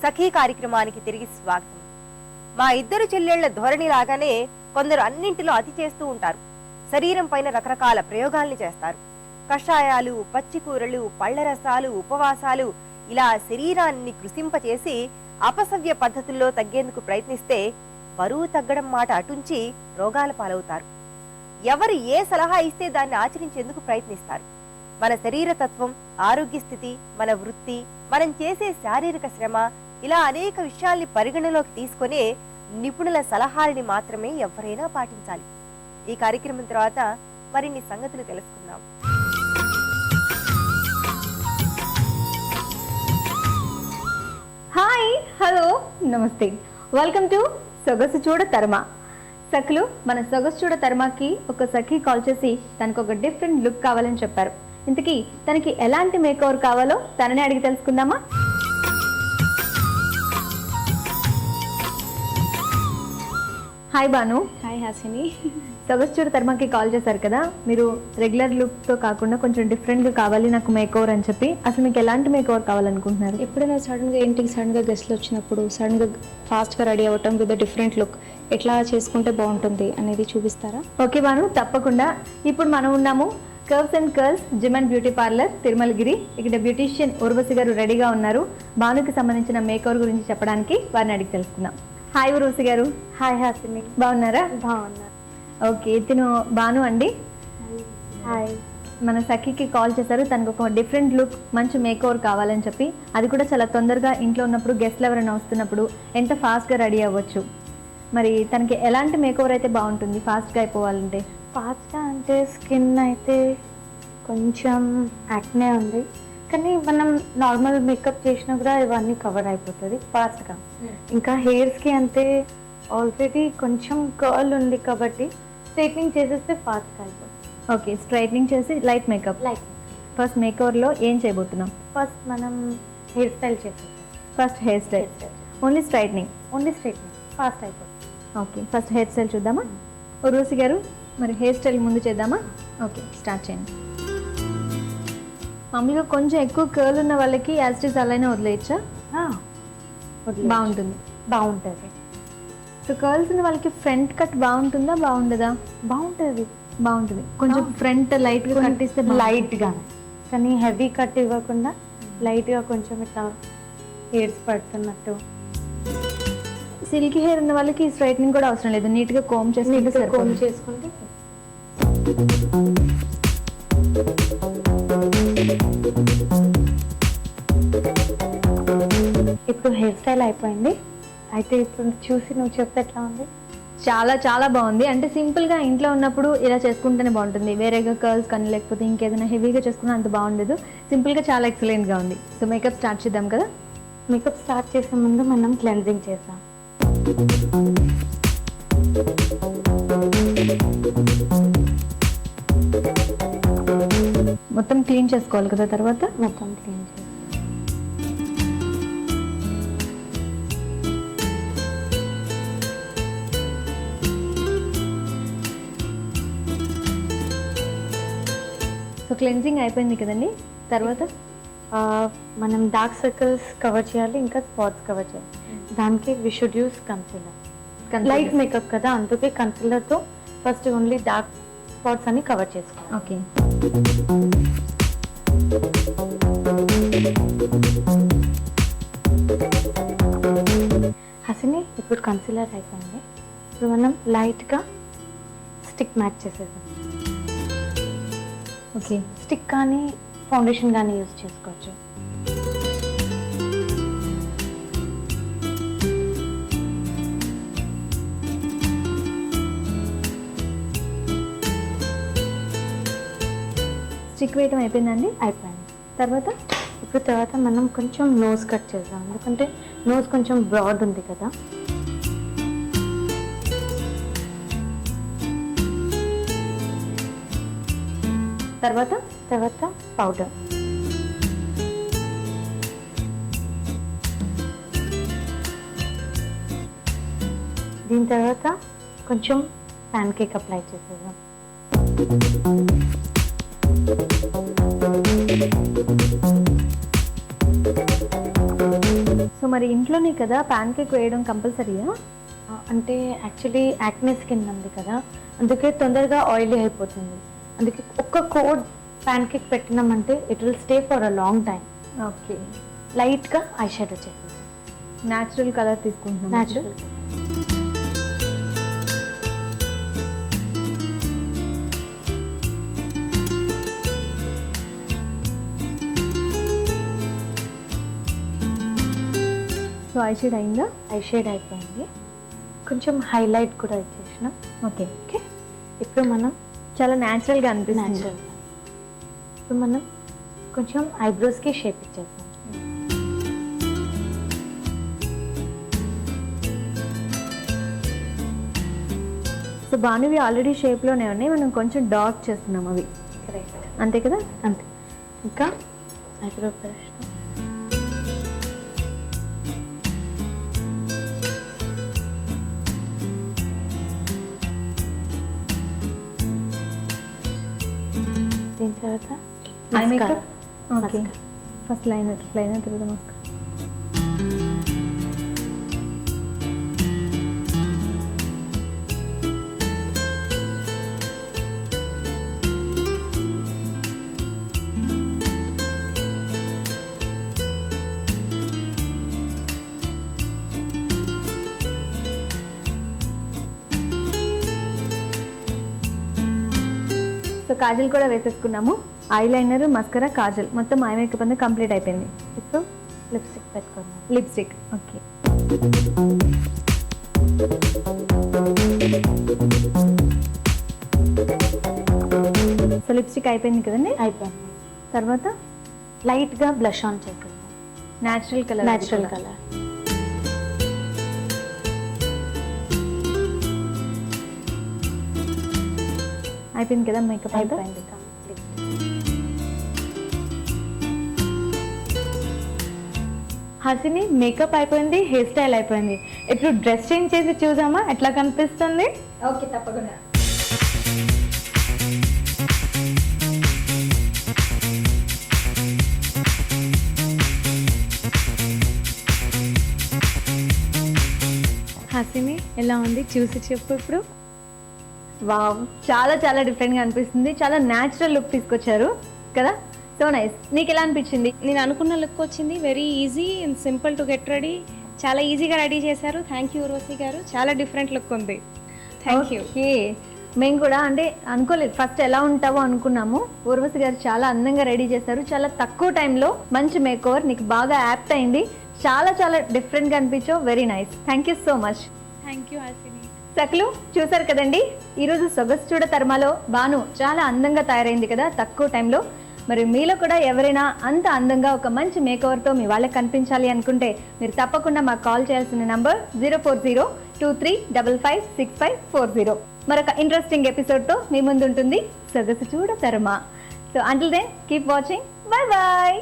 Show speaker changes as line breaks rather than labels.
సఖీ కార్యక్రమానికి తిరిగి స్వాగతం. మా ఇద్దరు చెల్లెళ్ల ధోరణి లాగానే కొందరు అన్నింటిలో అతి చేస్తూ ఉంటారు. శరీరం పైన రకరకాల ప్రయోగాల్ని చేస్తారు. కషాయాలు, పచ్చికూరలు, పళ్ల రసాలు, ఉపవాసాలు ఇలా శరీరాన్ని కృషింపచేసి అపసవ్య పద్ధతుల్లో తగ్గేందుకు ప్రయత్నిస్తే బరువు తగ్గడం మాట అటుంచి రోగాల పాలవుతారు. ఎవరు ఏ సలహా ఇస్తే దాన్ని ఆచరించేందుకు ప్రయత్నిస్తారు. మన శరీర తత్వం, ఆరోగ్య స్థితి, మన వృత్తి, మనం చేసే శారీరక శ్రమ ఇలా అనేక విషయాల్ని పరిగణలోకి తీసుకునే నిపుణుల సలహాలని మాత్రమే ఎవరైనా పాటించాలి. ఈ కార్యక్రమం తర్వాత మరిన్ని సంగతులు తెలుసుకుందాం.
హాయ్, హలో, నమస్తే, వెల్కమ్ టు సొగసు చూడ తర్మా. సఖులు, మన సొగసు చూడ తర్మాకి ఒక సఖి కాల్ చేసి తనకు ఒక డిఫరెంట్ లుక్ కావాలని చెప్పారు. ఇంతకీ తనకి ఎలాంటి మేకవర్ కావాలో తననే అడిగి తెలుసుకుందామా? హాయ్ బాను.
హాయ్ హాసిని.
సొగసు చూడ తర్మాకి కాల్ చేశారు కదా, మీరు రెగ్యులర్ లుక్తో కాకుండా కొంచెం డిఫరెంట్గా కావాలి నాకు మేకవర్ అని చెప్పి. అసలు మీకు ఎలాంటి మేకవర్ కావాలనుకుంటున్నారు?
ఎప్పుడైనా సడన్గా ఇంటికి సడన్గా గెస్ట్లు వచ్చినప్పుడు సడన్గా ఫాస్ట్గా రెడీ అవ్వటం విత్ డిఫరెంట్ లుక్ ఎట్లా చేసుకుంటే బాగుంటుంది అనేది చూపిస్తారా?
ఓకే బాను, తప్పకుండా. ఇప్పుడు మనం ఉన్నాము curves and curls gym and beauty parlour Tirumalagiri. ఇక్కడ బ్యూటీషియన్ ఉర్వశి గారు రెడీగా ఉన్నారు బానుకి సంబంధించిన మేకవర్ గురించి చెప్పడానికి. వారిని అడిగి తెలుసుకుందాం. హాయ్ ఉర్వశి గారు.
హాయ్ హాసిని.
బాగున్నారా?
బాగున్నా.
ఓకే, తిను బాను అండి.
హాయ్.
మన సఖీకి కాల్ చేశారు, తనకు ఒక డిఫరెంట్ లుక్, మంచి మేకవర్ కావాలని చెప్పి. అది కూడా చాలా తొందరగా ఇంట్లో ఉన్నప్పుడు, గెస్ట్లు ఎవరైనా వస్తున్నప్పుడు ఎంత ఫాస్ట్గా రెడీ అవ్వచ్చు. మరి తనకి ఎలాంటి మేకవర్ అయితే బాగుంటుంది ఫాస్ట్గా అయిపోవాలంటే?
ఫాస్ట్గా అంటే స్కిన్ అయితే కొంచెం యాక్నే ఉంది, కానీ మనం నార్మల్ మేకప్ చేసినా కూడా ఇవన్నీ కవర్ అయిపోతుంది ఫాస్ట్గా. ఇంకా హెయిర్స్కి అంటే ఆల్రెడీ కొంచెం కర్ల్ ఉంది కాబట్టి స్ట్రైట్నింగ్ చేసేస్తే ఫాస్ట్గా అయిపోతుంది.
ఓకే, స్ట్రైట్నింగ్ చేసి లైట్ మేకప్. ఫస్ట్ మేకవర్లో ఏం చేయబోతున్నాం?
ఫస్ట్ మనం హెయిర్ స్టైల్ చేసేస్తాం.
First hair style, only straightening
fast అయిపోతుంది.
ఓకే, ఫస్ట్ హెయిర్ స్టైల్ చూద్దామా? ఉర్వశి గారు, మరి హెయిర్ స్టైల్ ముందు చేద్దామా? ఓకే, స్టార్ట్ చేయండి. మామూలుగా కొంచెం ఎక్కువ కర్ల్ ఉన్న వాళ్ళకి యాస్టిస్ అలానే వదిలేయచ్చా?
బాగుంటుంది.
సో కర్ల్స్ ఉన్న వాళ్ళకి ఫ్రంట్ కట్ బాగుంటుందా, బాగుండదా? బాగుంటుంది. కొంచెం ఫ్రంట్ లైట్గా కట్టిస్తే
లైట్గా, కానీ హెవీ కట్ ఇవ్వకుండా లైట్గా కొంచెం ఇట్లా హెయిర్స్ పడుతున్నట్టు.
సిల్కీ హెయిర్ ఉన్న వాళ్ళకి స్ట్రైట్నింగ్ కూడా అవసరం లేదు, నీట్గా కోమ్
చేసుకుంటే ఇప్పుడు హెయిర్ స్టైల్ అయిపోయింది. అయితే ఇప్పుడు చూసి నువ్వు చెప్తే ఎట్లా ఉంది?
చాలా చాలా బాగుంది. అంటే సింపుల్గా ఇంట్లో ఉన్నప్పుడు ఇలా చేసుకుంటేనే బాగుంటుంది. వేరేగా కర్ల్స్ కానీ లేకపోతే ఇంకేదైనా హెవీగా చేసుకున్నా అంత బాగుండదు. సింపుల్గా చాలా ఎక్సలెంట్గా ఉంది. సో మేకప్ స్టార్ట్ చేద్దాం కదా.
మేకప్ స్టార్ట్ చేసే ముందు మనం క్లెన్జింగ్ చేద్దాం.
మొత్తం క్లీన్ చేసుకోవాలి కదా తర్వాత?
మొత్తం క్లీన్ చేసి
సో క్లెన్జింగ్ అయిపోయింది కదండి. తర్వాత
మనం డార్క్ సర్కిల్స్ కవర్ చేయాలి, ఇంకా స్పాట్స్ కవర్ చేయాలి. దానికి we should use concealer. Light makeup కదా, అందుకే కన్సీలర్తో ఫస్ట్ ఓన్లీ డార్క్ స్పాట్స్ అన్ని కవర్ చేసుకోవాలి.
ఓకే,
హసిని, ఇప్పుడు కన్సీలర్ అయిపోయింది. ఇప్పుడు మనం లైట్గా స్టిక్ మ్యాచ్ చేసేద్దాం.
ఓకే,
స్టిక్ కానీ ఫౌండేషన్ కానీ యూజ్ చేసుకోవచ్చు.
స్టిక్ వేయటం అయిపోయిందండి?
అయిపోయింది.
తర్వాత
తర్వాత మనం కొంచెం నోస్ కట్ చేద్దాం, ఎందుకంటే నోస్ కొంచెం బ్రాడ్ ఉంది కదా. తర్వాత పౌడర్. దీని తర్వాత కొంచెం ప్యాన్ కేక్ అప్లై చేసేద్దాం.
సో మరి ఇంట్లోనే కదా ప్యాన్ కేక్ వేయడం కంపల్సరీయా?
అంటే యాక్చువల్లీ యాక్నే స్కిన్ ఉంది కదా, అందుకే తొందరగా ఆయిలీ అయిపోతుంది. అందుకే ఒక్క కోడ్ ప్యాన్ కేక్ పెట్టినామంటే it will stay for a long time.
Okay,
లైట్గా ఐ షాడో చేసేది,
న్యాచురల్ కలర్ తీసుకుంటున్నాం.
న్యాచురల్.
సో ఐ షేడ్ అయిందా?
ఐ షేడ్ అయిపోయింది, కొంచెం హైలైట్ కూడా ఇచ్చేసినాం.
ఓకే,
ఓకే, ఇప్పుడు మనం
చాలా న్యాచురల్గా అనిపిస్తుంది.
న్యాచురల్. ఇప్పుడు మనం కొంచెం ఐబ్రోస్కి షేప్ ఇచ్చేద్దాం.
సో బానువి ఆల్రెడీ షేప్లోనే ఉన్నాయి, మనం కొంచెం డార్క్ చేస్తున్నాం అవి.
కరెక్ట్,
అంతే కదా?
అంతే. ఇంకా ఐబ్రో బ్రష్ దీని తర్వాత
eye makeup.
mascara.
Okay,
Mascara.
First liner తర్వాత మస్కారా. సో కాజల్ కూడా వేసేసుకున్నాము. ఐ లైనర్, మస్కరా, కాజల్ మొత్తం ఐ మేకప్ అంతా కంప్లీట్ అయిపోయింది.
ఇప్పుడు లిప్స్టిక్ పెట్టుకుందాం.
లిప్స్టిక్. ఓకే, సో లిప్స్టిక్ అయిపోయింది కదండి.
అయిపోయింది.
తర్వాత
లైట్గా బ్లష్ ఆన్ చేసేద్దాం.
Natural colour.
Natural colour.
అయిపోయింది కదా మేకప్ అంతా.
అయిపోయింది కంప్లీట్. హాసిని, మేకప్ అయిపోయింది, హెయిర్ స్టైల్ అయిపోయింది. ఇప్పుడు డ్రెస్ చేంజ్ చేసి చూసామా ఎట్లా కనిపిస్తుంది?
ఓకే, తప్పకుండా.
హాసిని, ఎలా ఉంది చూసి చెప్పు ఇప్పుడు.
వావ్, చాలా చాలా డిఫరెంట్గా అనిపిస్తుంది. చాలా న్యాచురల్ లుక్ తీసుకొచ్చారు కదా. So nice. నీకు ఎలా అనిపించింది?
నేను అనుకున్న లుక్ వచ్చింది. Very easy and simple to get ready. చాలా ఈజీగా రెడీ చేశారు. థ్యాంక్ యూ ఉర్వశి గారు, చాలా డిఫరెంట్ లుక్ ఉంది. Thank you.
ఓకే, మేము కూడా అంటే అనుకోలేదు, ఫస్ట్ ఎలా ఉంటావో అనుకున్నాము. ఉర్వశి గారు చాలా అందంగా రెడీ చేశారు. చాలా తక్కువ టైంలో మంచి మేకోవర్, నీకు బాగా యాప్ట్ అయింది. చాలా చాలా డిఫరెంట్గా అనిపించావు. Very nice. Thank you so much.
Thank you Hasini.
సకలు చూసారు కదండి, ఈరోజు సొగసు చూడ తర్మాలో బాను చాలా అందంగా తయారైంది కదా తక్కువ టైంలో. మరి మీలో కూడా ఎవరైనా అంత అందంగా ఒక మంచి మేకవర్తో మీ వాళ్ళకి కనిపించాలి అనుకుంటే మీరు తప్పకుండా మాకు కాల్ చేయాల్సిన నంబర్ 04023556540. మరొక ఇంట్రెస్టింగ్ ఎపిసోడ్తో మీ ముందు ఉంటుంది సొగసు చూడ తర్మా. So until then keep watching. Bye bye.